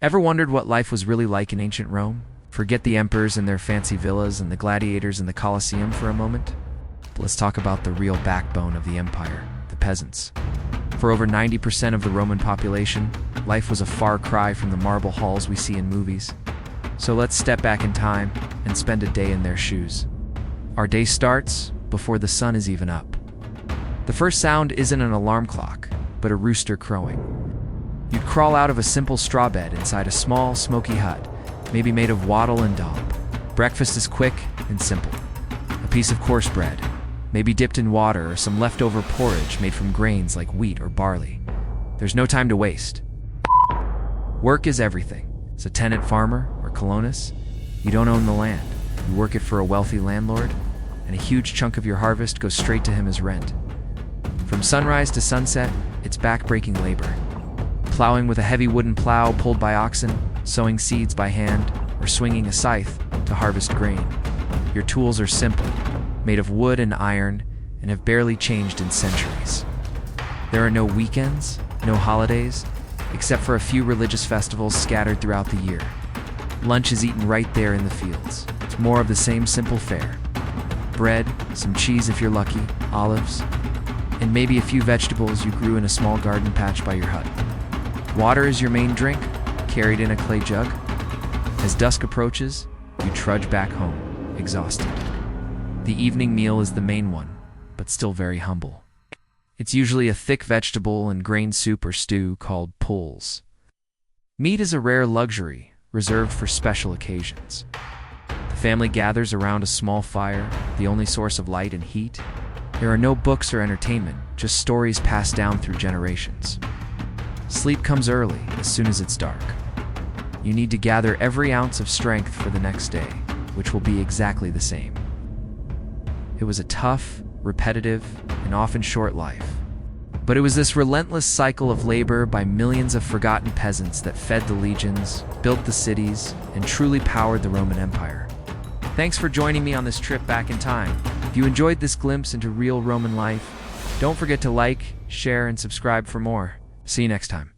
Ever wondered what life was really like in ancient Rome? Forget the emperors and their fancy villas and the gladiators in the Colosseum for a moment. But let's talk about the real backbone of the empire, the peasants. For over 90% of the Roman population, life was a far cry from the marble halls we see in movies. So let's step back in time and spend a day in their shoes. Our day starts before the sun is even up. The first sound isn't an alarm clock, but a rooster crowing. You'd crawl out of a simple straw bed inside a small, smoky hut, maybe made of wattle and daub. Breakfast is quick and simple. A piece of coarse bread, maybe dipped in water, or some leftover porridge made from grains like wheat or barley. There's no time to waste. Work is everything. As a tenant farmer or colonist, you don't own the land. You work it for a wealthy landlord, and a huge chunk of your harvest goes straight to him as rent. From sunrise to sunset, it's back-breaking labor. Plowing with a heavy wooden plow pulled by oxen, sowing seeds by hand, or swinging a scythe to harvest grain. Your tools are simple, made of wood and iron, and have barely changed in centuries. There are no weekends, no holidays, except for a few religious festivals scattered throughout the year. Lunch is eaten right there in the fields. It's more of the same simple fare. Bread, some cheese if you're lucky, olives, and maybe a few vegetables you grew in a small garden patch by your hut. Water is your main drink, carried in a clay jug. As dusk approaches, you trudge back home, exhausted. The evening meal is the main one, but still very humble. It's usually a thick vegetable and grain soup or stew called pulse. Meat is a rare luxury, reserved for special occasions. The family gathers around a small fire, the only source of light and heat. There are no books or entertainment, just stories passed down through generations. Sleep comes early, as soon as it's dark. You need to gather every ounce of strength for the next day, which will be exactly the same. It was a tough, repetitive, and often short life. But it was this relentless cycle of labor by millions of forgotten peasants that fed the legions, built the cities, and truly powered the Roman Empire. Thanks for joining me on this trip back in time. If you enjoyed this glimpse into real Roman life, don't forget to like, share, and subscribe for more. See you next time.